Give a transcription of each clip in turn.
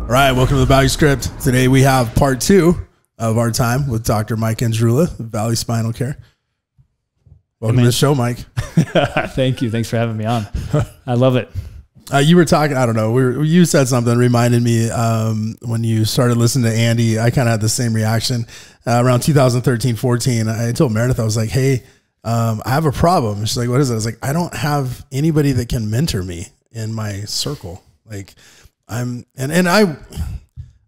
All right, welcome to the Value Script. Today we have part 2 of our time with Dr. Mike Andreula, Valley Spinal Care. Welcome to the show, Mike. Thank you. Thanks for having me on. I love it. You were talking, I don't know, you said something that reminded me when you started listening to Andy. I kind of had the same reaction around 2013, 14. I told Meredith, I was like, hey, I have a problem. She's like, what is it? I was like, I don't have anybody that can mentor me in my circle. Like I'm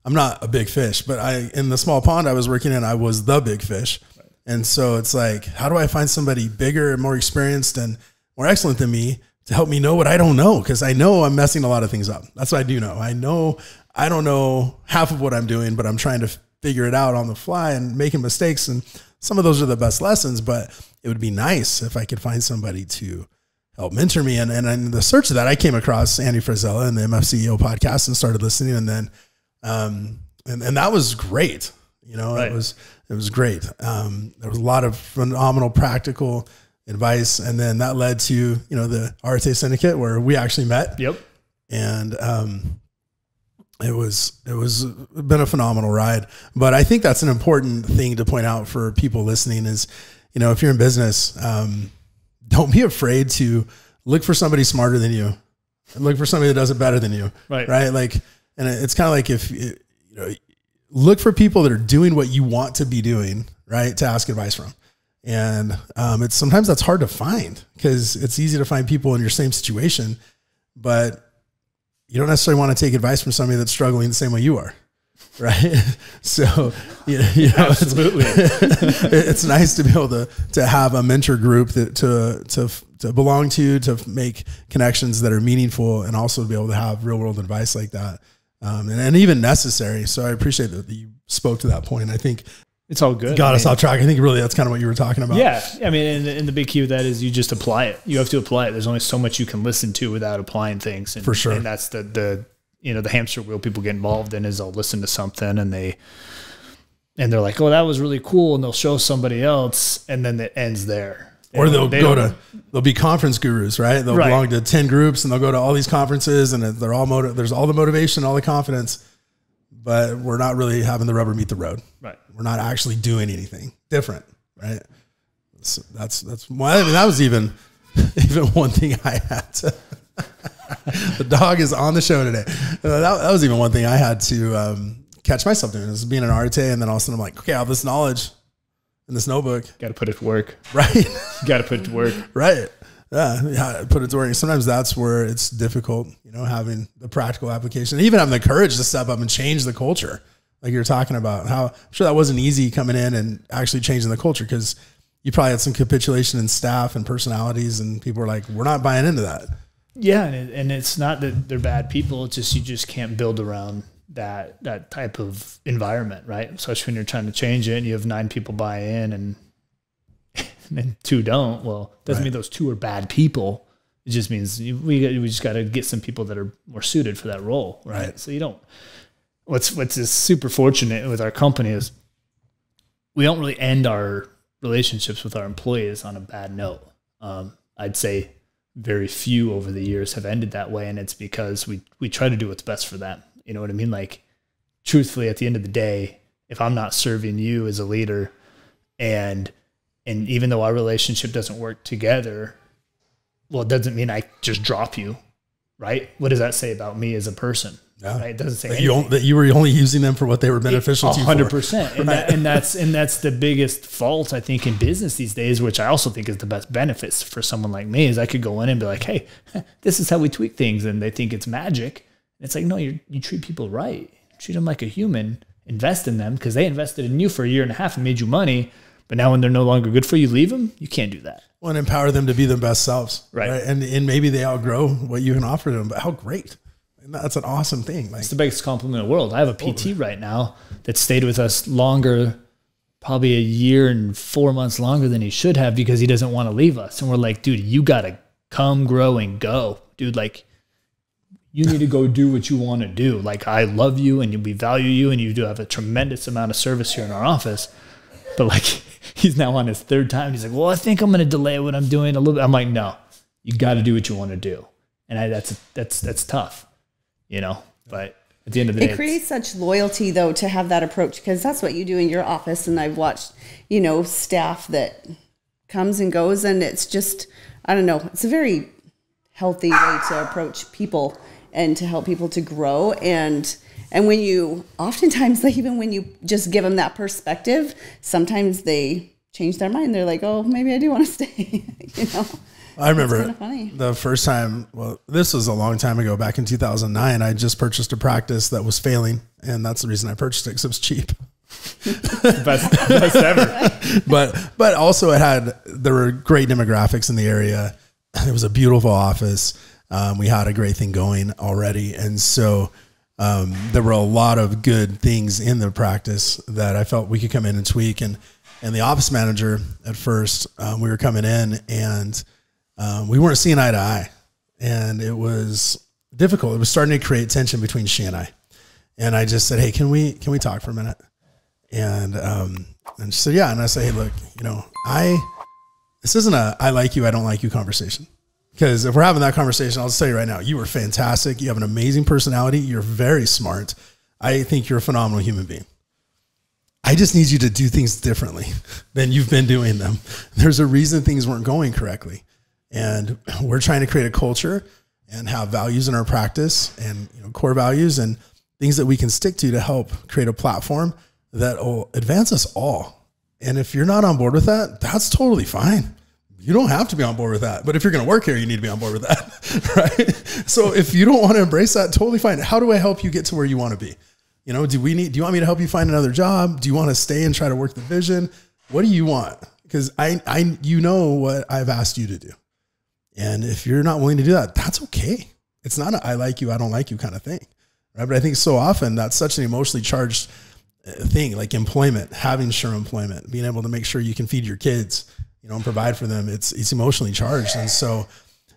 not a big fish, but in the small pond I was working in, I was the big fish. Right. And so it's like, how do I find somebody bigger and more experienced and more excellent than me to help me know what I don't know? Because I know I'm messing a lot of things up. That's what I do know. I know I don't know half of what I'm doing, but I'm trying to figure it out on the fly and making mistakes. And some of those are the best lessons, but it would be nice if I could find somebody to help mentor me. And in the search of that, I came across Andy Frisella and the MFCEO podcast and started listening. And then, and that was great. You know, right. It was great. There was a lot of phenomenal practical advice. And then that led to, you know, the RTA Syndicate where we actually met. Yep. And, it was been a phenomenal ride, but I think that's an important thing to point out for people listening is, you know, if you're in business, don't be afraid to look for somebody smarter than you and look for somebody that does it better than you. Right. Right. Like, and it's kind of like you know, look for people that are doing what you want to be doing, right, to ask advice from. And it's sometimes that's hard to find because it's easy to find people in your same situation, but you don't necessarily want to take advice from somebody that's struggling the same way you are. Right. So, you know, absolutely. It's nice to be able to have a mentor group that to belong to make connections that are meaningful and also to be able to have real world advice like that. And even necessary. So I appreciate that you spoke to that point. I think it's all good. Got us off track. I think really that's kind of what you were talking about. Yeah. I mean, and the big key with that is you just apply it. You have to apply it. There's only so much you can listen to without applying things. And, for sure. And that's the you know, the hamster wheel people get involved in is they'll listen to something and they're like, oh, that was really cool. And they'll show somebody else and then it ends there. Or they'll be conference gurus, right? They'll belong to 10 groups and they'll go to all these conferences and they're all there's all the motivation, all the confidence, but we're not really having the rubber meet the road. Right. We're not actually doing anything different. Right. So that's why, I mean, that was even one thing I had to, the dog is on the show today. That was even one thing I had to catch myself doing is being an RTA. And then all of a sudden I'm like, okay, I have this knowledge in this notebook. Got to put it to work. Right. Got to put it to work. Right. Yeah. Put it to work. Sometimes that's where it's difficult, you know, having the practical application, and even having the courage to step up and change the culture. Like you're talking about how I'm sure that wasn't easy coming in and actually changing the culture because you probably had some capitulation in staff and personalities and people were like, we're not buying into that. Yeah, and it's not that they're bad people. It's just you just can't build around that type of environment, right? Especially when you're trying to change it and you have 9 people buy in and 2 don't. Well, it doesn't mean those 2 are bad people. It just means we just got to get some people that are more suited for that role, right? So you don't. What's just super fortunate with our company is we don't really end our relationships with our employees on a bad note. I'd say very few over the years have ended that way. And it's because we try to do what's best for them. You know what I mean? Like truthfully, at the end of the day, if I'm not serving you as a leader and even though our relationship doesn't work together, well, it doesn't mean I just drop you, right? What does that say about me as a person? Yeah. Right? It doesn't say that you were only using them for what they were beneficial to you. 100%. And that's the biggest fault I think in business these days, which I also think is the best benefits for someone like me is I could go in and be like, hey, this is how we tweak things. And they think it's magic. And it's like, no, you treat people right. Treat them like a human, invest in them because they invested in you for 1.5 years and made you money. But now when they're no longer good for you, leave them. You can't do that. Well, and empower them to be their best selves. Right. And maybe they outgrow what you can offer them, but how great. And that's an awesome thing. Like, it's the biggest compliment in the world. I have a PT right now that stayed with us longer, probably 1 year and 4 months longer than he should have because he doesn't want to leave us. And we're like, dude, you got to come, grow, and go. Dude, like, you need to go do what you want to do. Like, I love you and we value you and you do have a tremendous amount of service here in our office. But like, he's now on his 3rd time. He's like, well, I think I'm going to delay what I'm doing a little bit. I'm like, no, you got to do what you want to do. And that's tough, you know, but at the end of the day, it creates such loyalty though to have that approach, because that's what you do in your office. And I've watched, you know, staff that comes and goes, and it's just, I don't know, it's a very healthy way to approach people and to help people to grow. And when you, oftentimes, like even when you just give them that perspective, sometimes they change their mind. They're like, oh, maybe I do want to stay, you know? I remember the first time, well, this was a long time ago, back in 2009, I just purchased a practice that was failing. And that's the reason I purchased it, because it was cheap. best ever. But also there were great demographics in the area. It was a beautiful office. We had a great thing going already. And so there were a lot of good things in the practice that I felt we could come in and tweak. And the office manager at first, we were coming in and we weren't seeing eye to eye. And it was difficult. It was starting to create tension between she and I. And I just said, hey, can we talk for a minute? And she said, yeah. And I said, hey, look, you know, this isn't a I like you, I don't like you conversation. Because if we're having that conversation, I'll just tell you right now, you are fantastic. You have an amazing personality. You're very smart. I think you're a phenomenal human being. I just need you to do things differently than you've been doing them. There's a reason things weren't going correctly. And we're trying to create a culture and have values in our practice and, you know, core values and things that we can stick to help create a platform that will advance us all. And if you're not on board with that, that's totally fine. You don't have to be on board with that. But if you're going to work here, you need to be on board with that, right? So if you don't want to embrace that, totally fine. How do I help you get to where you want to be? You know, do you want me to help you find another job? Do you want to stay and try to work the vision? What do you want? Because you know what I've asked you to do. And if you're not willing to do that, that's okay. It's not a I like you, I don't like you kind of thing. Right? But I think so often that's such an emotionally charged thing, like employment, having sure employment, being able to make sure you can feed your kids, you know, and provide for them. It's emotionally charged. And so,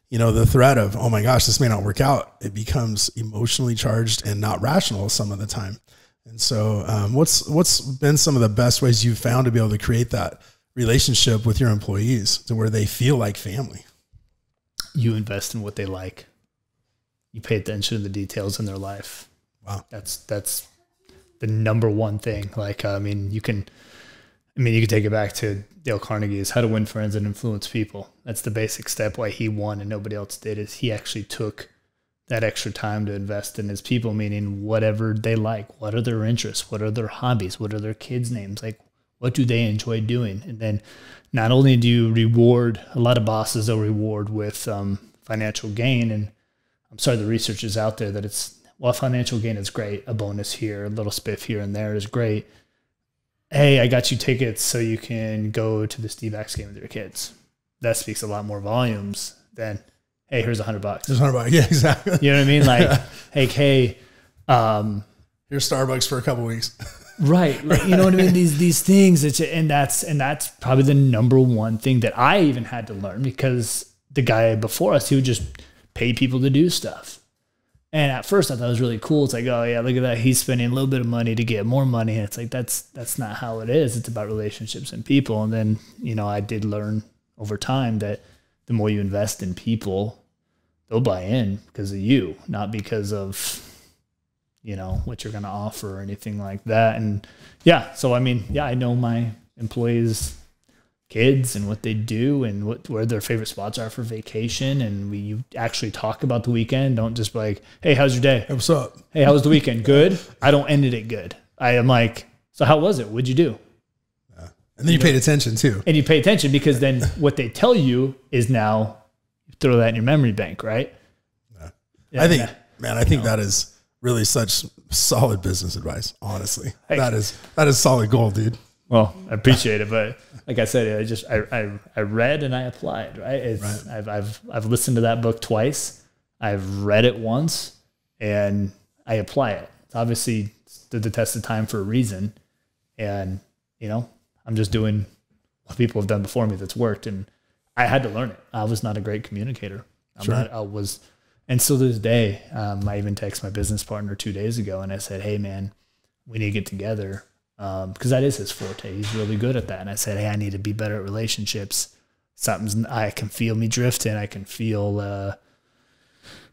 you know, the threat of, oh my gosh, this may not work out, it becomes emotionally charged and not rational some of the time. And so what's been some of the best ways you've found to be able to create that relationship with your employees to where they feel like family? You invest in what they like. You pay attention to the details in their life. Wow. That's the number one thing. Like, you can take it back to Dale Carnegie's How to Win Friends and Influence People. That's the basic step why he won and nobody else did, is he actually took that extra time to invest in his people, meaning whatever they like, what are their interests, what are their hobbies, what are their kids' names, like what do they enjoy doing? And then not only do you reward, a lot of bosses they'll reward with financial gain, and I'm sorry, the research is out there that while financial gain is great, a bonus here, a little spiff here and there is great. Hey, I got you tickets so you can go to the Steve Axe game with your kids. That speaks a lot more volumes than, hey, here's $100. Here's $100. Yeah, exactly. You know what I mean? Like, hey, here's Starbucks for a couple weeks. Right. Like, you know what I mean? These things, and that's probably the number one thing that I even had to learn, because the guy before us, he would just pay people to do stuff. And at first I thought it was really cool. It's like, oh yeah, look at that. He's spending a little bit of money to get more money. And it's like, that's not how it is. It's about relationships and people. And then, you know, I did learn over time that the more you invest in people, they'll buy in because of you, not because of, you know, what you're going to offer or anything like that. And yeah, so I mean, yeah, I know my employees' kids and what they do and where their favorite spots are for vacation. And you actually talk about the weekend. Don't just be like, hey, how's your day? Hey, what's up? Hey, how was the weekend? Good. I don't end it good. I am like, so how was it? What'd you do? And then you paid attention too. And you pay attention, because then what they tell you is now you throw that in your memory bank, right? I think that is really such solid business advice. Honestly, that is solid gold, dude. Well, I appreciate it, but like I said, I read and I applied. Right? I've listened to that book twice. I've read it once, and I apply it. It's obviously stood the test of time for a reason, and you know, I'm just doing what people have done before me that's worked, and I had to learn it. I was not a great communicator. And still to this day, I even texted my business partner 2 days ago, and I said, hey man, we need to get together. Because that is his forte. He's really good at that. And I said, hey, I need to be better at relationships. I can feel me drifting. I can feel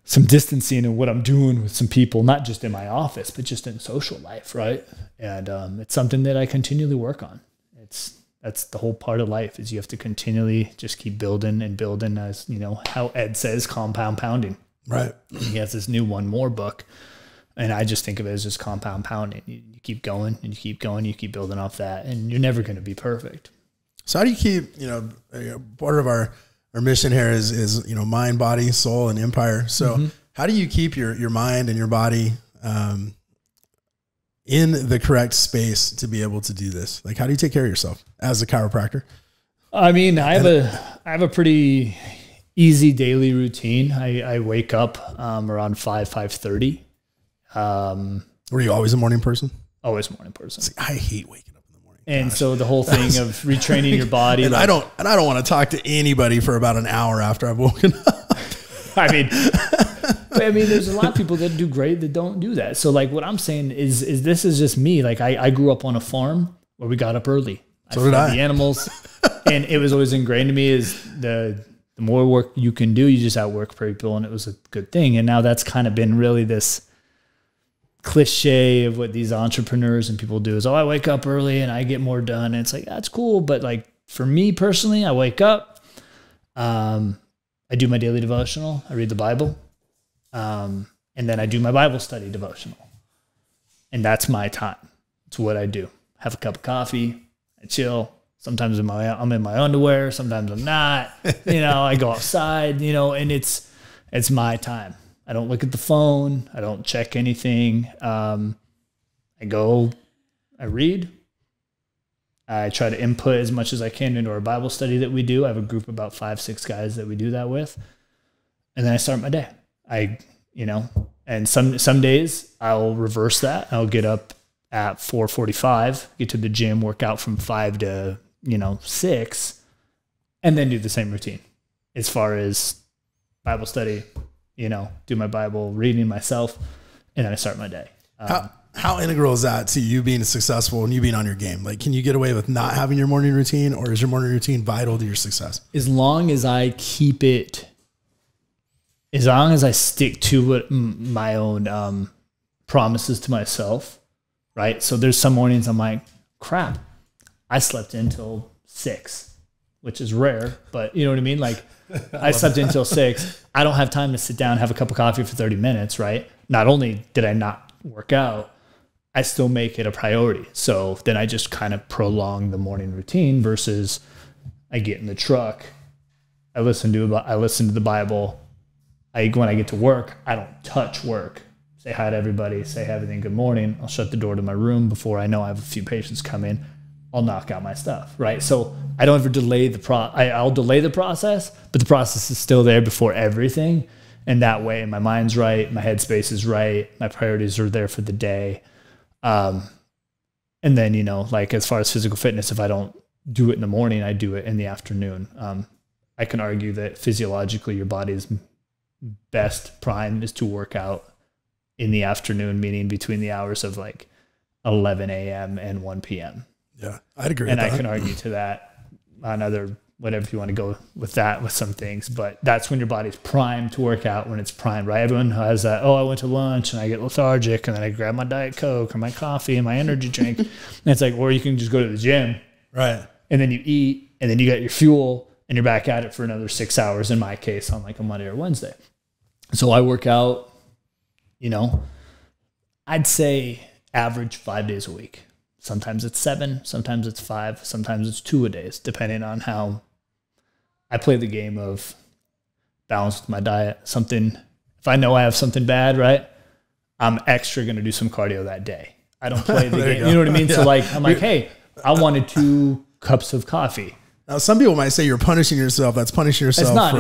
some distancing in what I'm doing with some people, not just in my office, but just in social life. Right. And, it's something that I continually work on. That's the whole part of life, is you have to continually just keep building and building, as you know, how Ed says, compound pounding. Right. He has this new One More book, and I just think of it as just compound pounding. You keep going and you keep going, you keep building off that, and you're never going to be perfect. So how do you keep, part of our mission here is, mind, body, soul, and empire. So how do you keep your mind and your body, in the correct space to be able to do this? Like, how do you take care of yourself as a chiropractor? I mean, I have a pretty easy daily routine. I wake up, around 5:30. Were you always a morning person? Always a morning person. See, I hate waking up in the morning. And so the whole thing of retraining your body. And I don't want to talk to anybody for about an hour after I've woken up. I mean, there's a lot of people that do great that don't do that. So like what I'm saying is this is just me. Like I grew up on a farm where we got up early. So did I. The animals. And it was always ingrained to me is the more work you can do, you just outwork people, and it was a good thing. And now that's kind of been really this cliche of what these entrepreneurs and people do is, I wake up early and I get more done. And it's like, that's cool. But like for me personally, I wake up, I do my daily devotional. I read the Bible. And then I do my Bible study devotional. And that's my time. It's what I do. Have a cup of coffee. I chill. Sometimes I'm in my underwear. Sometimes I'm not. I go outside, and it's my time. I don't look at the phone. I don't check anything. I read. I try to input as much as I can into our Bible study that we do. I have a group of about 5-6 guys that we do that with. And then I start my day. And some days I'll reverse that. I'll get up at 4:45, get to the gym, work out from 5 to, 6, and then do the same routine as far as Bible study, do my Bible reading myself, and then I start my day. How integral is that to you being successful and you being on your game? Like, can you get away with not having your morning routine, or is your morning routine vital to your success? As long as I keep it, as long as I stick to what my own promises to myself, right? So there's some mornings I'm like, crap, I slept until 6, which is rare, but you know what I mean? Like I slept until 6. I don't have time to sit down, have a cup of coffee for 30 minutes, right? Not only did I not work out, I still make it a priority. So then I just kind of prolong the morning routine versus I get in the truck, I listen to the Bible. When I get to work, I don't touch work. Say hi to everybody, say everything, good morning. I'll shut the door to my room before I know I have a few patients come in. I'll knock out my stuff, right? So I don't ever delay I'll delay the process, but the process is still there before everything. And that way my mind's right, my headspace is right, my priorities are there for the day. And then, like as far as physical fitness, if I don't do it in the morning, I do it in the afternoon. I can argue that physiologically your body's best prime is to work out in the afternoon, meaning between the hours of like 11 a.m. and 1 p.m. Yeah, I'd agree. And I can argue to that on other, whatever you want to go with that, with some things, but that's when your body's primed to work out, when it's primed, right? Everyone has that, I went to lunch and I get lethargic and then I grab my Diet Coke or my coffee and my energy drink. And it's like, or you can just go to the gym. Right. And then you eat and then you get your fuel and you're back at it for another 6 hours in my case on like a Monday or Wednesday. So I work out, I'd say average 5 days a week. Sometimes it's 7, sometimes it's 5, sometimes it's 2 a days, depending on how I play the game of balance with my diet. If I know I have something bad, right, I'm extra going to do some cardio that day. I don't play the game. You know what I mean? Yeah. So like, I'm like, hey, I wanted 2 cups of coffee. Now, some people might say you're punishing yourself. That's punishing yourself. It's not.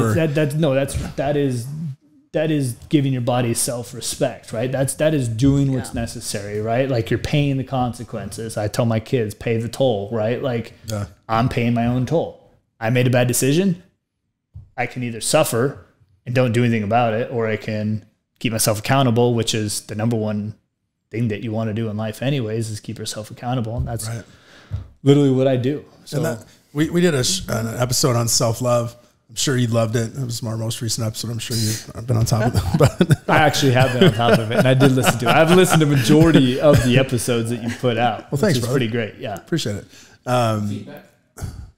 That is giving your body self-respect, right? That is doing what's necessary, right? Like you're paying the consequences. I tell my kids, pay the toll, right? Like I'm paying my own toll. I made a bad decision. I can either suffer and don't do anything about it, or I can keep myself accountable, which is the number one thing that you want to do in life anyways, is keep yourself accountable. And that's literally what I do. So we did an episode on self-love I'm sure you loved it. It was our most recent episode. I'm sure you've been on top of it. But I actually have been on top of it, and I did listen to it. I've listened to the majority of the episodes that you put out. Well, thanks, which is brother. pretty great. Yeah. Appreciate it. Feedback.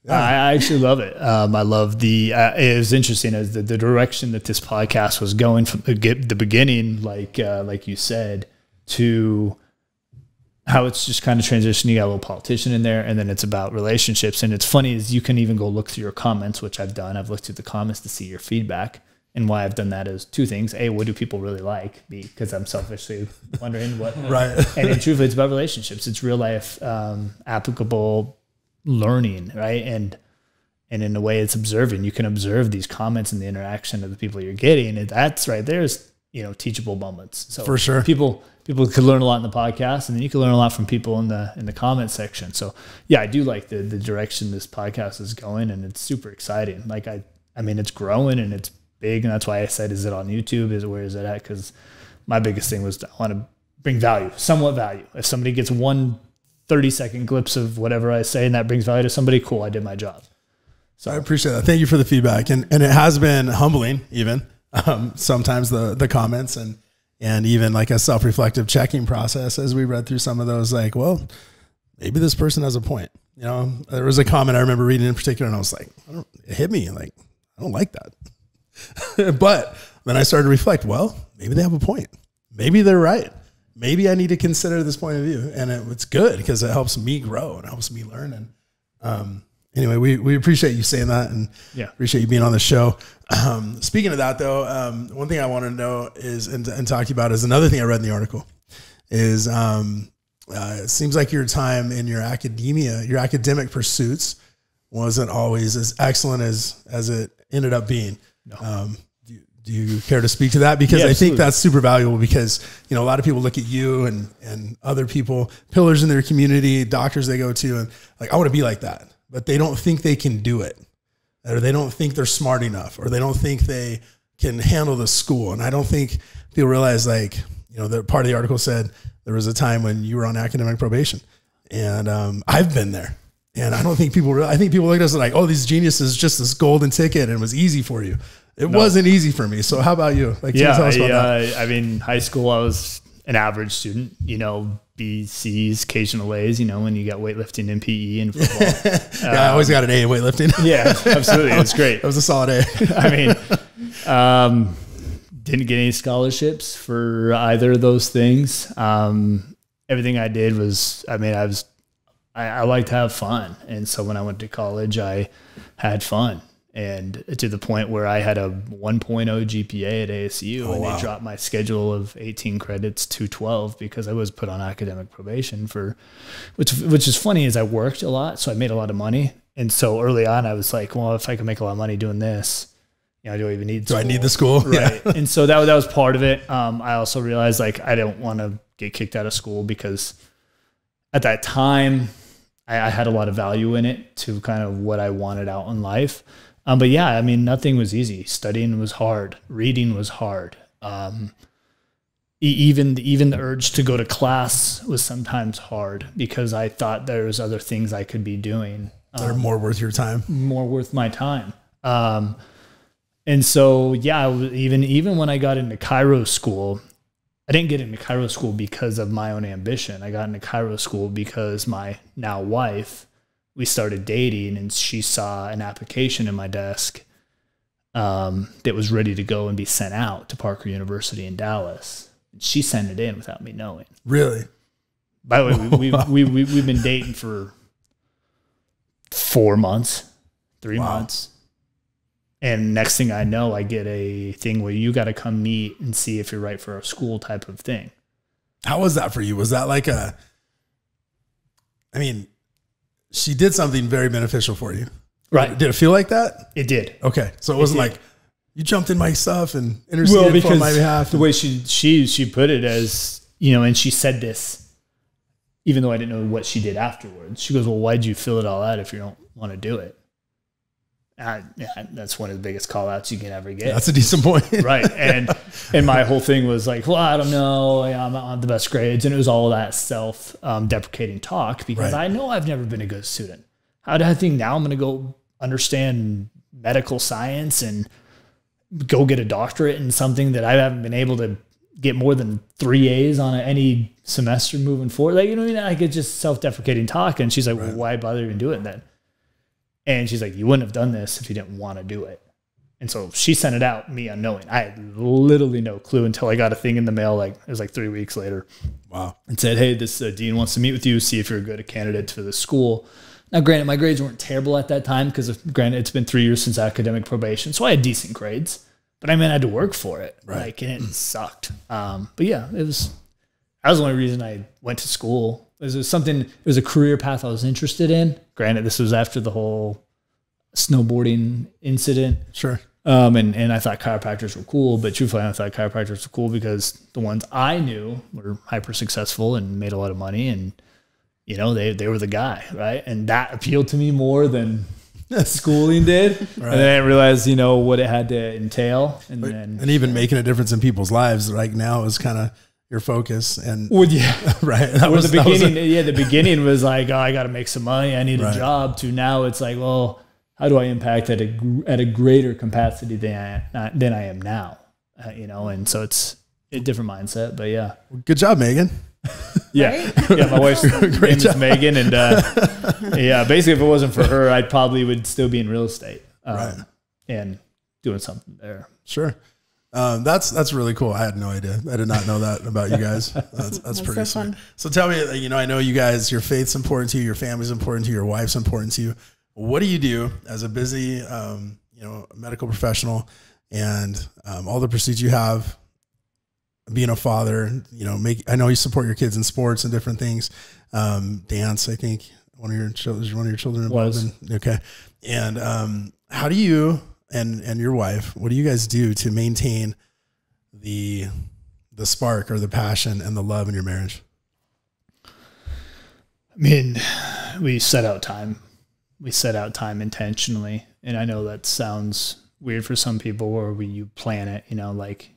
I actually love it. I love it was interesting as the direction that this podcast was going from the beginning, like you said, to how it's just kind of transitioning. You got a little politician in there, and then it's about relationships. And it's funny is you can even go look through your comments, which I've done. I've looked through the comments to see your feedback. And why I've done that is two things. A, what do people really like? B, because I'm selfishly wondering what. Right. And then truthfully, it's about relationships. It's real life, applicable learning, right? And in a way it's observing. You can observe these comments and the interaction of the people you're getting. And that's right there's, teachable moments. So for sure. People could learn a lot in the podcast, and then you can learn a lot from people in the comment section. So yeah, I do like the direction this podcast is going, and it's super exciting. Like I mean, it's growing and it's big, and that's why I said, is it on YouTube? Where is it at? Because my biggest thing was I want to bring value, somewhat value. If somebody gets 1 30-second glimpse of whatever I say and that brings value to somebody, cool, I did my job. So I appreciate that. Thank you for the feedback. And it has been humbling even, sometimes the comments and even like a self-reflective checking process as we read through some of those, like, well, maybe this person has a point. There was a comment I remember reading in particular, and I was like, it hit me. Like, I don't like that. But then I started to reflect, well, maybe they have a point. Maybe they're right. Maybe I need to consider this point of view. And it's good because it helps me grow and helps me learn. And anyway, we appreciate you saying that, and appreciate you being on the show. Speaking of that, though, one thing I want to know is, and talk to you about, is another thing I read in the article is it seems like your time in your academic pursuits wasn't always as excellent as it ended up being. No. Do you care to speak to that? Because I think that's super valuable, because, a lot of people look at you and other people, pillars in their community, doctors they go to, and like, I want to be like that, but they don't think they can do it, or they don't think they're smart enough, or they don't think they can handle the school. And I don't think people realize, like, the part of the article said there was a time when you were on academic probation, and I've been there. And I don't think people realize, I think people look at us like, oh, these geniuses, just this golden ticket, and it was easy for you. It wasn't easy for me. So how about you? Like, tell us about that. I mean, high school, I was an average student, B, C's, occasional A's, when you got weightlifting and PE and football. I always got an A in weightlifting. Yeah, absolutely. It was great. That was a solid A. I mean, didn't get any scholarships for either of those things. Everything I did was, I like to have fun. And so when I went to college, I had fun. And to the point where I had a 1.0 GPA at ASU, and they dropped my schedule of 18 credits to 12 because I was put on academic probation which is funny, is I worked a lot. So I made a lot of money. And so early on I was like, well, if I can make a lot of money doing this, do I even need school? Do I need the school? Right. Yeah. And so that was part of it. I also realized, like, I don't want to get kicked out of school, because at that time I had a lot of value in it to kind of what I wanted out in life. But yeah, nothing was easy. Studying was hard. Reading was hard. Even the urge to go to class was sometimes hard, because I thought there was other things I could be doing that are more worth your time, more worth my time. And so, yeah, even when I got into chiro school, I didn't get into chiro school because of my own ambition. I got into chiro school because my now wife, we started dating, and she saw an application in my desk that was ready to go and be sent out to Parker University in Dallas. And she sent it in without me knowing. Really? By the way, we've been dating for 4 months, 3 months. And next thing I know, I get a thing where you got to come meet and see if you're right for a school type of thing. How was that for you? Was that like she did something very beneficial for you. Right. Did it feel like that? It did. Okay. So it wasn't like you jumped in my stuff and interceded on my behalf. The way she put it as, and she said this, even though I didn't know what she did afterwards. She goes, well, why'd you fill it all out if you don't want to do it? That's one of the biggest call outs you can ever get. That's a decent point. Right. And my whole thing was like, well, I don't know. I'm on the best grades. And it was all that self-deprecating talk, because I know I've never been a good student. How do I think now I'm going to go understand medical science and go get a doctorate in something that I haven't been able to get more than 3 A's on any semester moving forward. Like, you know what I mean? Like, it's just self-deprecating talk. And she's like, well, why bother even doing that? And she's like, you wouldn't have done this if you didn't want to do it. And so she sent it out, me unknowing. I had literally no clue until I got a thing in the mail. Like, it was like 3 weeks later. Wow. And said, hey, this dean wants to meet with you, see if you're a good candidate for the school. Now, granted, my grades weren't terrible at that time because, granted, it's been 3 years since academic probation. So I had decent grades. But I mean, I had to work for it. Right. Like, and it sucked. But yeah, that was the only reason I went to school. It was a career path I was interested in. Granted, this was after the whole snowboarding incident. Sure. And I thought chiropractors were cool, but truthfully, I thought chiropractors were cool because the ones I knew were hyper successful and made a lot of money, and you know, they were the guy, right? And that appealed to me more than schooling did. Right. And then I realized, you know, what it had to entail, and even making a difference in people's lives. Right now is kind of your focus, and yeah, right. The beginning was like, oh, I got to make some money, I need a job. To now, it's like, well, how do I impact at a greater capacity than I am now? You know, and so it's a different mindset. But yeah, good job, Megan. Yeah, yeah. My wife's name is Megan, and yeah, basically, if it wasn't for her, I probably would still be in real estate, and doing something there. Sure, that's really cool. I had no idea. I did not know that about you guys. That's pretty so fun. So tell me, you know, I know you guys, your faith's important to you, your family's important to you, your wife's important to you. What do you do as a busy, you know, medical professional, and all the pursuits you have? Being a father, you know, I know you support your kids in sports and different things. Dance, I think one of your children was. Okay. And how do you and your wife, what do you guys do to maintain the spark or the passion and the love in your marriage? I mean, we set out time. We set out time intentionally. And I know that sounds weird for some people, where you plan it, you know, like,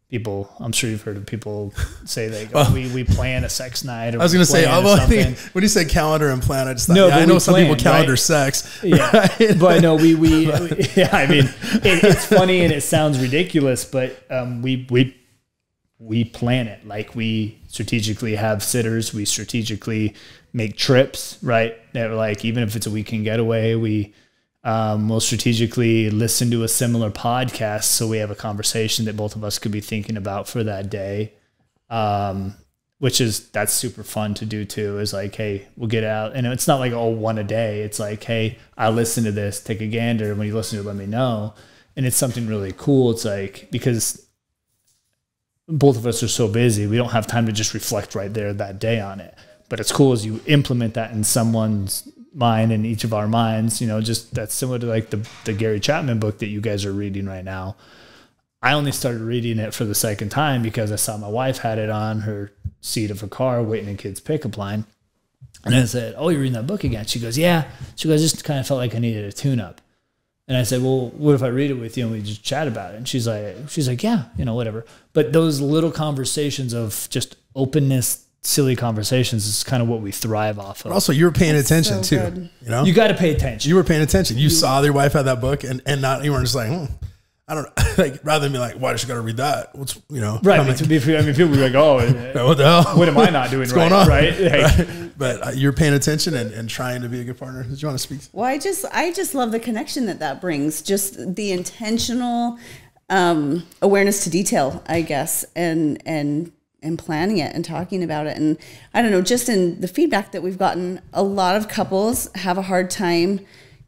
people, I'm sure you've heard of people say we plan a sex night. Or I was going to say, although I think when you said calendar and plan, I just thought, no, I know some people calendar sex. Yeah, right? But no, we yeah, I mean, it's funny and it sounds ridiculous, but we plan it. Like, we strategically have sitters, we strategically make trips, right? That, like, even if it's a weekend getaway, we'll strategically listen to a similar podcast, so we have a conversation that both of us could be thinking about for that day, that's super fun to do too. Is like, hey, we'll get out, and it's not like, oh, one a day. It's like, hey, I listen to this, take a gander, and when you listen to it, let me know. And it's something really cool. It's like, because both of us are so busy, we don't have time to just reflect right there that day on it. But it's cool as you implement that in someone's mind, in each of our minds, you know, just that's similar to like the Gary Chapman book that you guys are reading right now. I only started reading it for the second time because I saw my wife had it on her seat of her car waiting in kids' pickup line. And I said, oh, you're reading that book again? She goes, yeah. She goes, I just kind of felt like I needed a tune-up. And I said, well, what if I read it with you and we just chat about it? And she's like, yeah, you know, whatever. But those little conversations of just openness, silly conversations is kind of what we thrive off of. But also, you were paying attention too. Good. You know, you got to pay attention. You were paying attention. You saw your wife had that book, and not, you weren't just like, I don't know. Like, rather than be like, why does she got to read that? What's, you know, right? I mean, people be like, oh, what the hell? What am I not doing? What's going on? Right? Like, right. But you're paying attention and trying to be a good partner. Did you want to speak? Well, I just love the connection that brings. Just the intentional awareness to detail, I guess, and planning it and talking about it. And I don't know, just in the feedback that we've gotten, a lot of couples have a hard time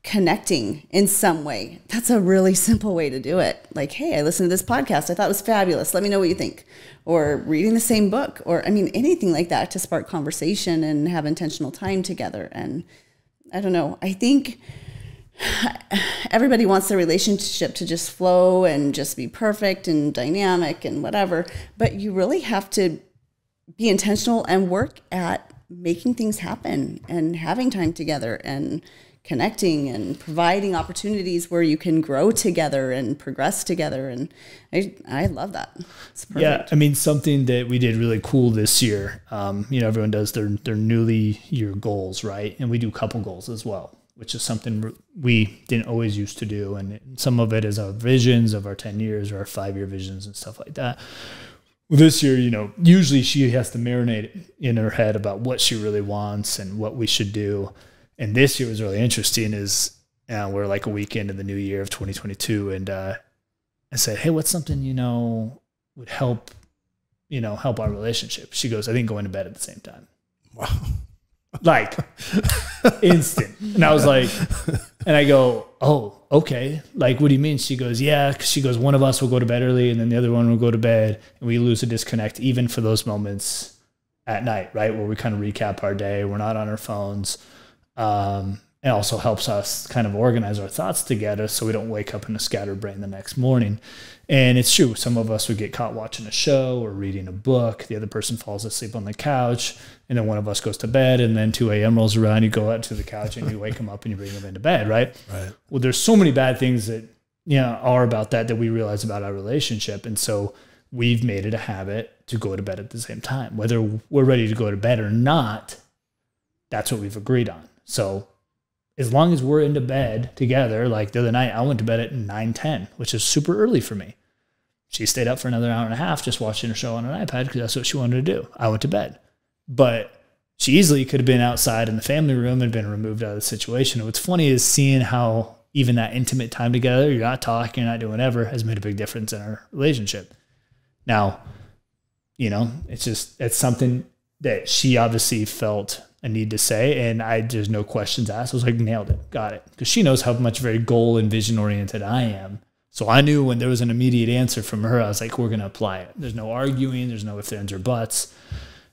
connecting in some way. That's a really simple way to do it. Like, hey, I listened to this podcast, I thought it was fabulous, let me know what you think. Or reading the same book, or I mean, anything like that to spark conversation and have intentional time together. And I don't know, I think everybody wants their relationship to just flow and just be perfect and dynamic and whatever, but you really have to be intentional and work at making things happen and having time together and connecting and providing opportunities where you can grow together and progress together. And I love that. It's perfect. Yeah, I mean, something that we did really cool this year, you know, everyone does their New Year goals, right? And we do couple goals as well. which is something we didn't always used to do. And some of it is our visions of our 10 years or our 5-year visions and stuff like that. Well, this year, you know, usually she has to marinate in her head about what she really wants and what we should do. And this year was really interesting is we're like a week into the new year of 2022. And I said, hey, what's something, you know, would help, you know, help our relationship? She goes, I think going to bed at the same time. Wow. Like instant. And I was like, and I go, oh, okay. Like, what do you mean? She goes, yeah. 'Cause she goes, one of us will go to bed early and then the other one will go to bed, and we lose a disconnect even for those moments at night, right? Where we kind of recap our day. We're not on our phones. It also helps us kind of organize our thoughts together so we don't wake up in a scattered brain the next morning. And it's true. Some of us would get caught watching a show or reading a book. The other person falls asleep on the couch, and then one of us goes to bed, and then 2 a.m. rolls around. You go out to the couch and you wake them up and you bring them into bed, right? Right. Well, there's so many bad things that, you know, are about that we realize about our relationship. And so we've made it a habit to go to bed at the same time. Whether we're ready to go to bed or not, that's what we've agreed on. So as long as we're into bed together, like the other night, I went to bed at 9:10, which is super early for me. She stayed up for another hour and a half just watching a show on an iPad because that's what she wanted to do. I went to bed. But she easily could have been outside in the family room and been removed out of the situation. And what's funny is seeing how even that intimate time together, you're not talking, you're not doing whatever, has made a big difference in our relationship. Now, you know, it's something that she obviously felt a need to say, and there's no questions asked. I was like, nailed it, got it. Because she knows how much very goal and vision oriented I am. So I knew when there was an immediate answer from her, I was like, we're going to apply it. There's no arguing. There's no ifs, ands, or buts.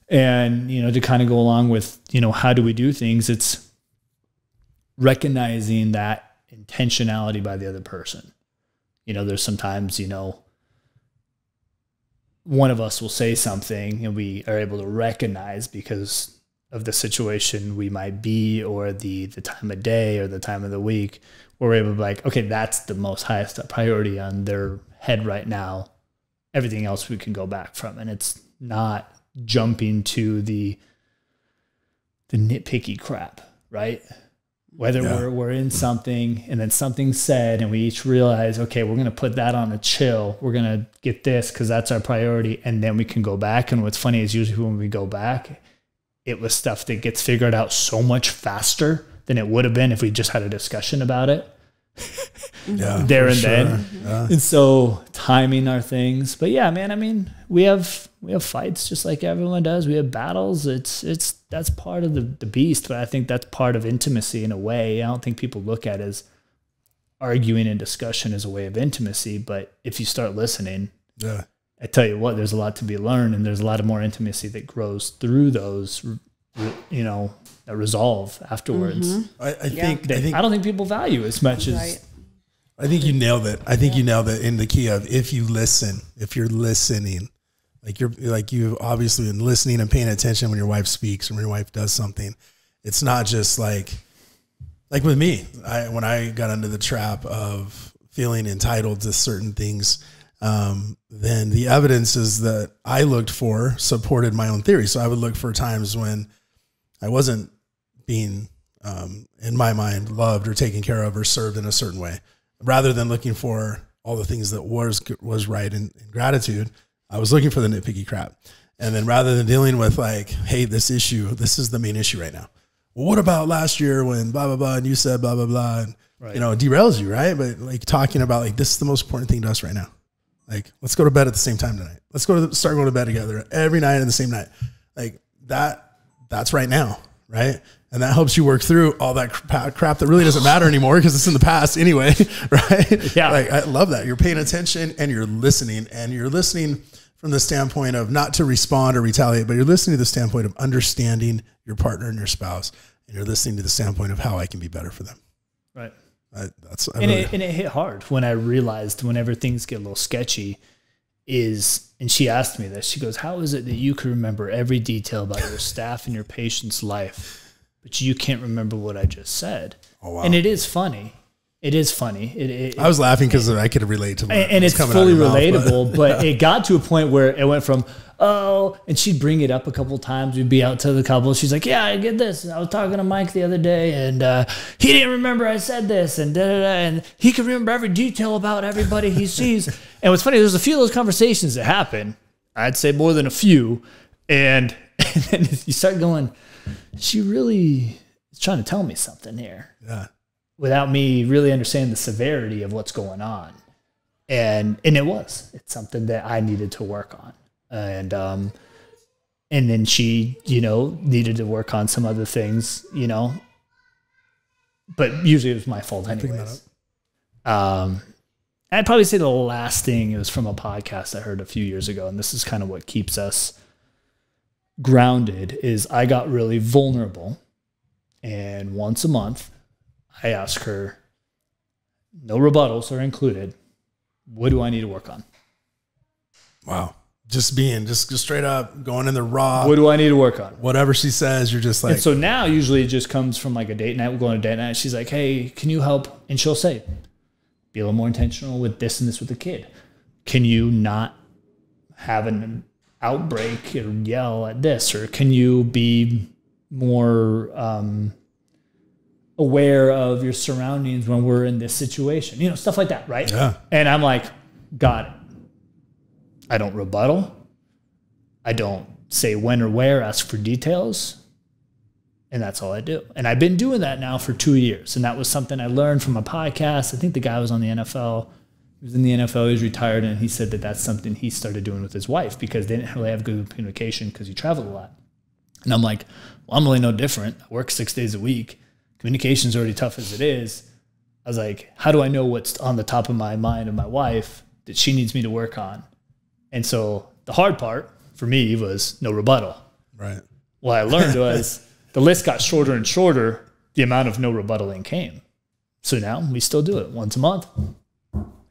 And, you know, to kind of go along with, you know, how do we do things? It's recognizing that intentionality by the other person. You know, there's sometimes, you know, one of us will say something and we are able to recognize because of the situation we might be, or the time of day or the time of the week, we're able to be like, okay, that's the most highest priority on their head right now. Everything else we can go back from. And it's not jumping to the nitpicky crap, right? Whether we're in something and then something's said and we each realize, okay, we're going to put that on a chill. We're going to get this because that's our priority. And then we can go back. And what's funny is usually when we go back, it was stuff that gets figured out so much faster than it would have been if we just had a discussion about it there and then. Yeah. And so timing our things. But yeah, man, I mean, we have fights just like everyone does. We have battles. That's part of the beast, but I think that's part of intimacy in a way. I don't think people look at it as arguing and discussion as a way of intimacy, but if you start listening, I tell you what, there's a lot to be learned, and there's a lot of more intimacy that grows through those, you know, that resolve afterwards. Mm-hmm. I don't think people value as much as. I think you nailed it. I think you nailed it in the key of if you listen, if you're listening, you've obviously been listening and paying attention when your wife speaks or when your wife does something. It's not just like with me, when I got into the trap of feeling entitled to certain things, then the evidences that I looked for supported my own theory. So I would look for times when I wasn't being, in my mind, loved or taken care of or served in a certain way, rather than looking for all the things that was right in gratitude. I was looking for the nitpicky crap. And then rather than dealing with like, hey, this issue, this is the main issue right now. Well, what about last year when blah, blah, blah, and you said blah, blah, blah, and you know, it derails you, right? But like talking about like, this is the most important thing to us right now. Like, let's go to bed at the same time tonight. Let's start going to bed together every night in the same night. Like that's right now, right? And that helps you work through all that crap that really doesn't matter anymore because it's in the past anyway, right? Yeah. Like, I love that. You're paying attention and you're listening from the standpoint of not to respond or retaliate, but you're listening to the standpoint of understanding your partner and your spouse, and you're listening to the standpoint of how I can be better for them. Right. And it hit hard when I realized whenever things get a little sketchy and she asked me this, she goes, how is it that you can remember every detail about your staff and your patient's life, but you can't remember what I just said? Oh, wow. And it is funny. It is funny. I was laughing because I could relate to and it's fully relatable, but it got to a point where it went from, oh, and she'd bring it up a couple of times. We'd be out to the couple. She's like, yeah, I get this. I was talking to Mike the other day, and he didn't remember I said this, and and he can remember every detail about everybody he sees. And what's funny, there's a few of those conversations that happen. I'd say more than a few. And then you start going, she really is trying to tell me something here. Yeah. Without me really understanding the severity of what's going on. And it's something that I needed to work on. And then she, needed to work on some other things, but usually it was my fault anyways. I'd probably say the last thing, it was from a podcast I heard a few years ago. And this is kind of what keeps us grounded, is I got really vulnerable. And once a month, I ask her, no rebuttals are included, what do I need to work on? Wow. Just straight up going in the raw. What do I need to work on? Whatever she says, you're just like. And so now usually it just comes from like a date night. We're going to date night. She's like, hey, can you help? And she'll say, be a little more intentional with this and this with the kid. Can you not have an outbreak or yell at this? Or can you be more aware of your surroundings when we're in this situation? Stuff like that, right? Yeah. And I'm like, got it. I don't rebuttal. I don't say when or where, ask for details. And that's all I do. And I've been doing that now for 2 years. And that was something I learned from a podcast. I think the guy was on the NFL. He was in the NFL. He was retired. And he said that that's something he started doing with his wife because they didn't really have good communication because he traveled a lot. And I'm like, well, I'm really no different. I work 6 days a week. Communication's already tough as it is. I was like, how do I know what's on the top of my mind of my wife that she needs me to work on? And so the hard part for me was no rebuttal. Right. What I learned was the list got shorter and shorter. The amount of no rebuttaling came. So now we still do it once a month.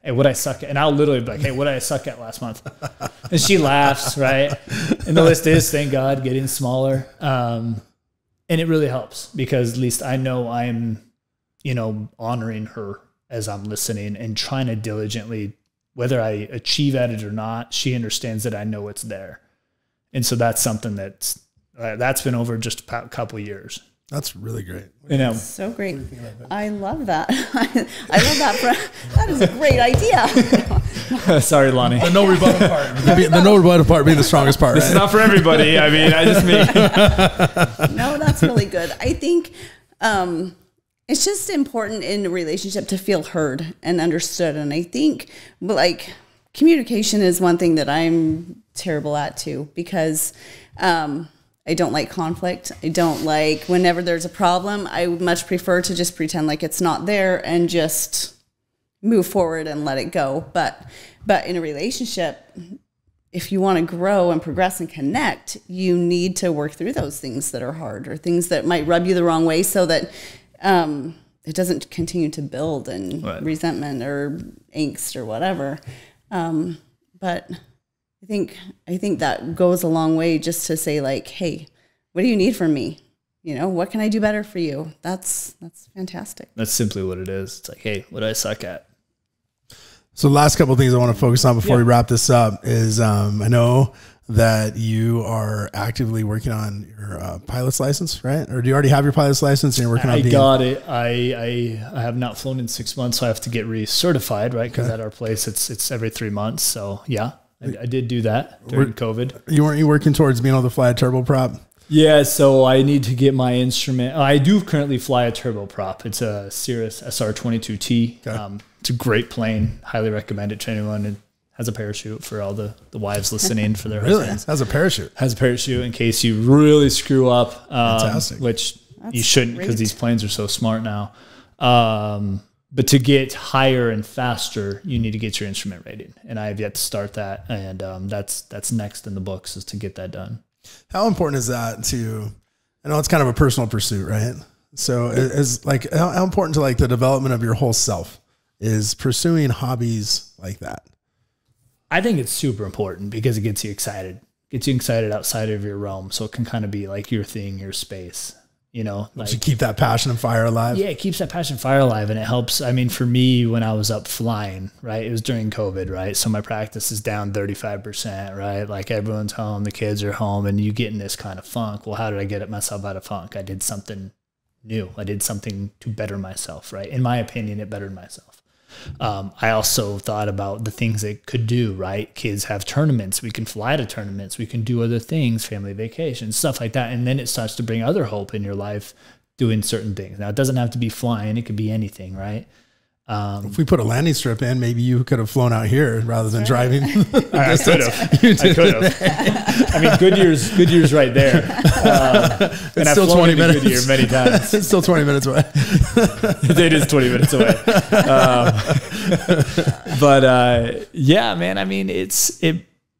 Hey, what I suck at? And I'll literally be like, hey, what did I suck at last month? And she laughs, right? And the list is, thank God, getting smaller. And it really helps because at least I know I'm, honoring her as I'm listening and trying to diligently, whether I achieve at it or not, she understands that I know it's there. And so that's something that's been over just a couple of years. That's really great. So great. I love that. I love that. That is a great idea. Sorry, Lonnie. The no rebuttal part. The no rebuttal part being the strongest part. This is not for everybody. I mean, I just mean. No, that's really good. I think it's just important in a relationship to feel heard and understood. And I think communication is one thing that I'm terrible at too, because I don't like conflict. I don't like whenever there's a problem. I would much prefer to just pretend like it's not there and just move forward and let it go. But in a relationship, if you want to grow and progress and connect, you need to work through those things that are hard or things that might rub you the wrong way so that it doesn't continue to build and resentment or angst or whatever. But I think that goes a long way just to say like, hey, what do you need from me? What can I do better for you? That's fantastic. That's simply what it is. It's like, hey, what do I suck at? So the last couple of things I want to focus on before we wrap this up is I know that you are actively working on your pilot's license, right? Or do you already have your pilot's license and you're working on it? I got it. I have not flown in 6 months, so I have to get recertified, right? Because at our place, it's every 3 months. So yeah, I did do that during COVID. Weren't you working towards being able to fly a turboprop? Yeah, so I need to get my instrument. I do currently fly a turboprop. It's a Cirrus SR-22T. Okay. It's a great plane. Highly recommend it to anyone. It has a parachute for all the wives listening for their husbands. Has a parachute. Has a parachute in case you really screw up. Fantastic. Which you shouldn't because these planes are so smart now. But to get higher and faster, you need to get your instrument rating. And I have yet to start that. And that's next in the books is to get that done. How important is that to, I know it's kind of a personal pursuit, right? So it's like, how important to like the development of your whole self is pursuing hobbies like that? I think it's super important because it gets you excited outside of your realm. So it can kind of be like your thing, your space, you know, like to keep that passion and fire alive. Yeah, it keeps that passion fire alive, and it helps. I mean, for me, when I was up flying, right, it was during COVID, right? So my practice is down 35%, right? Like everyone's home, the kids are home, and you get in this kind of funk. Well, how did I get myself out of funk? I did something new. I did something to better myself, right? In my opinion, it bettered myself. I also thought about the things it could do, right? Kids have tournaments. We can fly to tournaments. We can do other things, family vacations, stuff like that. And then it starts to bring other hope in your life doing certain things. Now, it doesn't have to be flying. It could be anything, right? If we put a landing strip in, maybe you could have flown out here rather than driving. I could have. I mean, Goodyear's right there. And I've still flown 20 into minutes. Goodyear many times. It's still 20 minutes away. It is 20 minutes away. Yeah, man, I mean,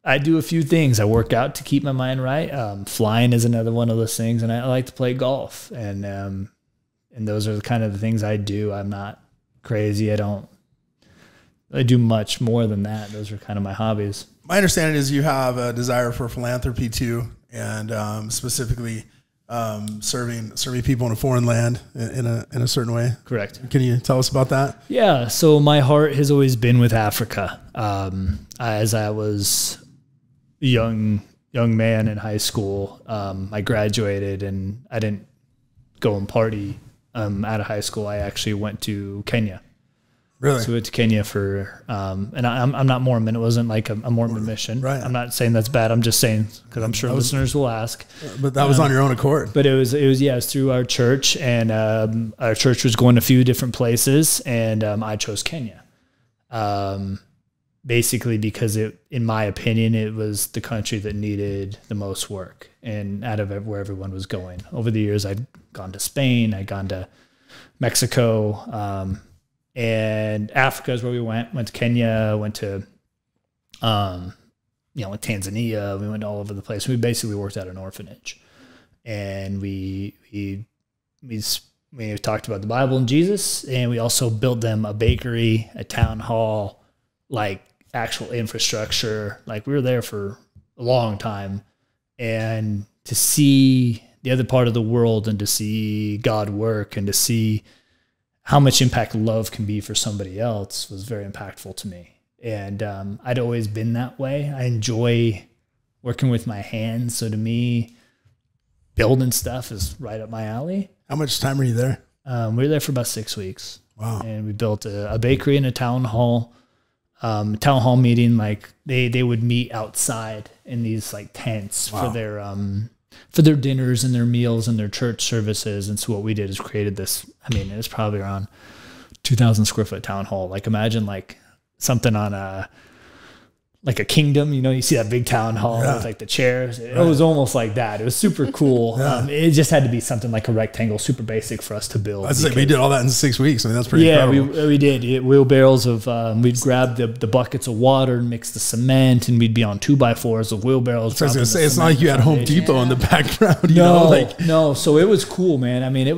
I do a few things. I work out to keep my mind right. Flying is another one of those things. And I like to play golf. And those are kind of the things I do. I'm not crazy. I do much more than that. Those are kind of my hobbies. My understanding is you have a desire for philanthropy too, and specifically serving people in a foreign land in a certain way. Correct. Can you tell us about that? Yeah. So my heart has always been with Africa. As I was a young man in high school, I graduated and I didn't go and party out of high school. I actually went to Kenya. Really? So we went to Kenya for, and I'm not Mormon. It wasn't like a Mormon mission. Right. I'm not saying that's bad. I'm just saying, because I'm sure listeners will ask. But that was on your own accord. But it was through our church, and our church was going a few different places, and I chose Kenya. Basically because in my opinion, it was the country that needed the most work, and out of where everyone was going. Over the years, I'd gone to Spain, I'd gone to Mexico, and Africa is where we went to Kenya, went to, with Tanzania. We went all over the place. We basically worked at an orphanage, and we talked about the Bible and Jesus, and we also built them a bakery, a town hall, like actual infrastructure. Like we were there for a long time, and to see the other part of the world and to see God work and to see how much impact love can be for somebody else was very impactful to me. And I'd always been that way. I enjoy working with my hands. So to me, building stuff is right up my alley. How much time were you there? We were there for about 6 weeks. Wow. And we built a bakery and a town hall. Town hall meeting, like they would meet outside in these like tents. Wow. for their dinners and their meals and their church services. And so what we did is created this, I mean, it was probably around 2,000 square foot town hall. Like imagine like something on like a kingdom, you see that big town hall with like the chairs. It was almost like that. It was super cool. It just had to be something like a rectangle, super basic for us to build. I'd say we did all that in 6 weeks. I mean, that's pretty incredible. we did. Wheelbarrows of, we'd grab the buckets of water and mix the cement, and we'd be on 2x4s of wheelbarrows. I was going to say, it's not like you had Home Depot in the background. No. So it was cool, man. I mean,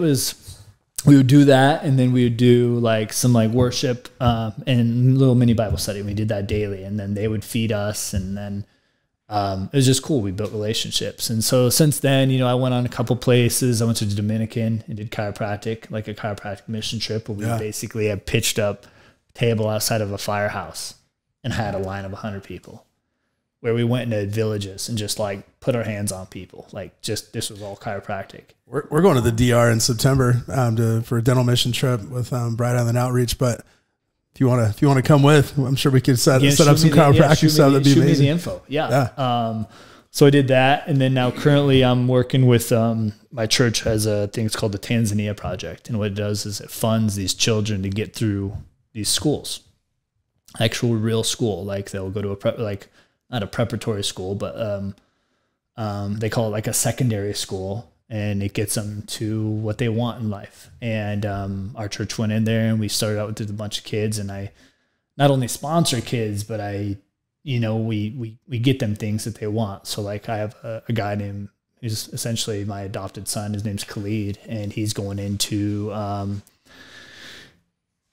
we would do that, and then we would do like some like worship and little mini Bible study. We did that daily, and then they would feed us, and then it was just cool. We built relationships, and so since then, I went on a couple places. I went to the Dominican and did chiropractic, like a chiropractic mission trip, where we basically had pitched up a table outside of a firehouse and had a line of 100 people, where we went into villages and just like put our hands on people. Like this was all chiropractic. We're going to the DR in September for a dental mission trip with Bright Island Outreach. But if you want to come with, I'm sure we could set up some chiropractic stuff. That'd be amazing. Shoot me the info. Yeah. So I did that, and then now currently I'm working with my church has a thing. It's called the Tanzania Project, and what it does is it funds these children to get through these schools, actual real school. Like they'll go to not a preparatory school, but they call it like a secondary school, and it gets them to what they want in life. And our church went in there, and we started out with a bunch of kids, and I not only sponsor kids, but we get them things that they want. So like I have a guy named, who's essentially my adopted son. His name's Khalid, and he's going into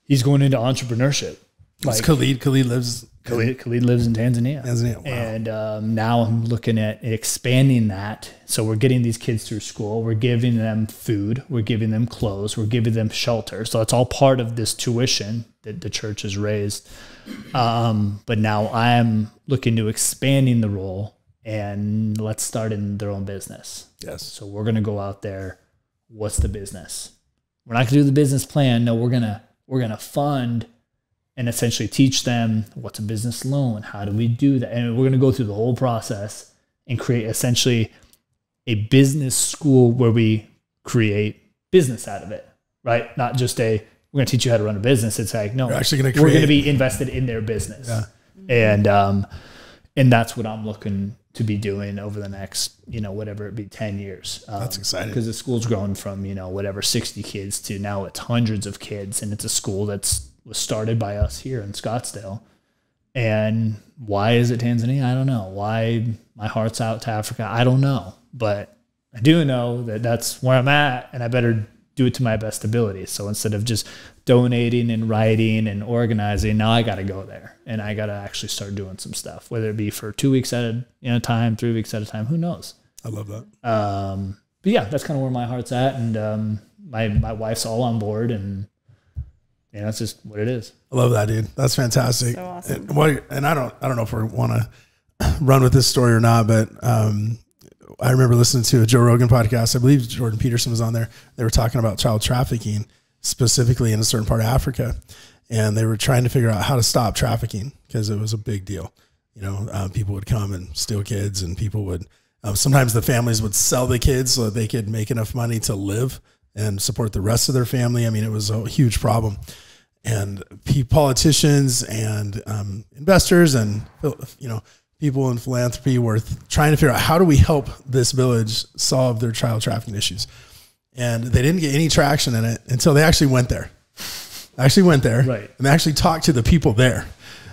entrepreneurship. Like Khalid lives. Khalid lives in Tanzania. Wow. And now I'm looking at expanding that. So we're getting these kids through school. We're giving them food. We're giving them clothes. We're giving them shelter. So it's all part of this tuition that the church has raised. But now I'm looking to expanding the role, and let's start in their own business. Yes. So we're going to go out there. What's the business? We're not going to do the business plan. No, we're going to fund and essentially teach them what's a business loan, how do we do that, and we're going to go through the whole process and create essentially a business school where we create business out of it, right? Not just we're going to teach you how to run a business. It's like, no, we're going to be invested in their business, and that's what I'm looking to be doing over the next, whatever it be, 10 years. That's exciting, because the school's grown from 60 kids to now it's hundreds of kids, and it's a school was started by us here in Scottsdale. And why is it Tanzania? I don't know. Why my heart's out to Africa? I don't know. But I do know that that's where I'm at, and I better do it to my best ability. So instead of just donating and writing and organizing, now I got to go there, and I got to actually start doing some stuff, whether it be for 2 weeks at a time, 3 weeks at a time, who knows? I love that. But yeah, that's kind of where my heart's at. And my wife's all on board, and that's just what it is. I love that, dude. That's fantastic. So awesome. And I don't know if we want to run with this story or not, but I remember listening to a Joe Rogan podcast. I believe Jordan Peterson was on there. They were talking about child trafficking, specifically in a certain part of Africa. And they were trying to figure out how to stop trafficking because it was a big deal. People would come and steal kids, and people would, sometimes the families would sell the kids so that they could make enough money to live and support the rest of their family. I mean, it was a huge problem. And politicians and investors and people in philanthropy were trying to figure out, how do we help this village solve their child trafficking issues? And they didn't get any traction in it until they actually went there. Right. And they actually talked to the people there,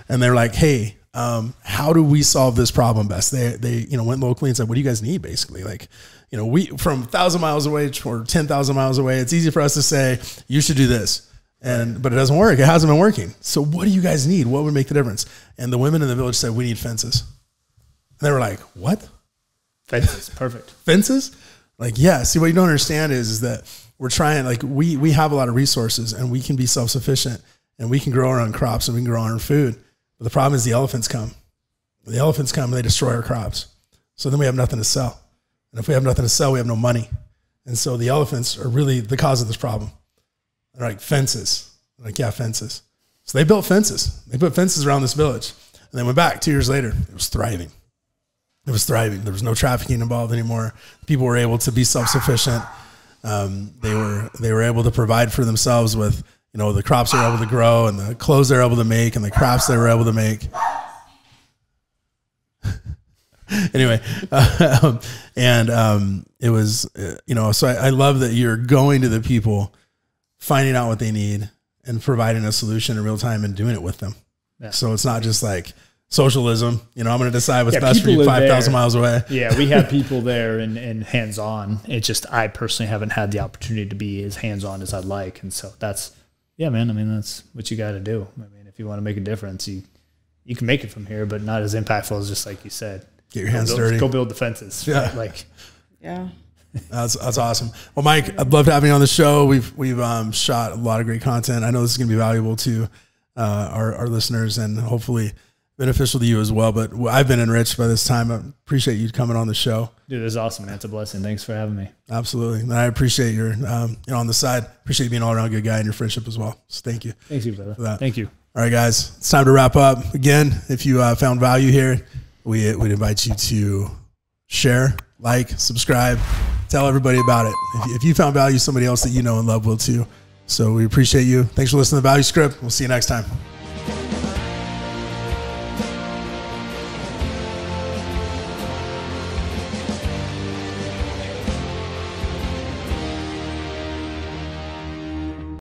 and they're like, hey, how do we solve this problem best? They went locally and said, what do you guys need? Basically, like, we from 1,000 miles away or 10,000 miles away, it's easy for us to say, you should do this. But it doesn't work. It hasn't been working. So what do you guys need? What would make the difference? And the women in the village said, we need fences. And they were like, what? Fences. Perfect. Fences? Like, yeah. See, what you don't understand is that we're trying, like, we have a lot of resources, and we can be self-sufficient, and we can grow our own crops, and we can grow our own food. But the problem is the elephants come. The elephants come and they destroy our crops. So then we have nothing to sell. And if we have nothing to sell, we have no money. And so the elephants are really the cause of this problem. They're like, fences. I'm like, yeah, fences. So they built fences. They put fences around this village. And they went back 2 years later. It was thriving. There was no trafficking involved anymore. People were able to be self-sufficient. They were able to provide for themselves with, the crops they were able to grow, and the clothes they were able to make, and the crafts they were able to make. Anyway, it was, so I love that you're going to the people, finding out what they need, and providing a solution in real time and doing it with them. Yeah. So it's not just like socialism, I'm going to decide what's best for you 5,000 miles away. Yeah, we have people there and hands-on. It's just, I personally haven't had the opportunity to be as hands-on as I'd like. And so that's what you got to do. I mean, if you want to make a difference, you can make it from here, but not as impactful as just like you said. Get your hands dirty. Go build the fences. Yeah. Right? Like, yeah. That's awesome. Well, Mike, I'd love to have you on the show. We've shot a lot of great content. I know this is going to be valuable to our listeners, and hopefully beneficial to you as well. But I've been enriched by this time. I appreciate you coming on the show. Dude, this is awesome, man. It's a blessing. Thanks for having me. Absolutely. And I appreciate your, on the side, appreciate you being all around good guy and your friendship as well. So thank you. Thanks, you, brother. For that. Thank you. All right, guys, it's time to wrap up. Again, if you found value here, we'd invite you to share, like, subscribe, tell everybody about it. If you found value, somebody else that you know and love will too. So we appreciate you. Thanks for listening to Value Script. We'll see you next time.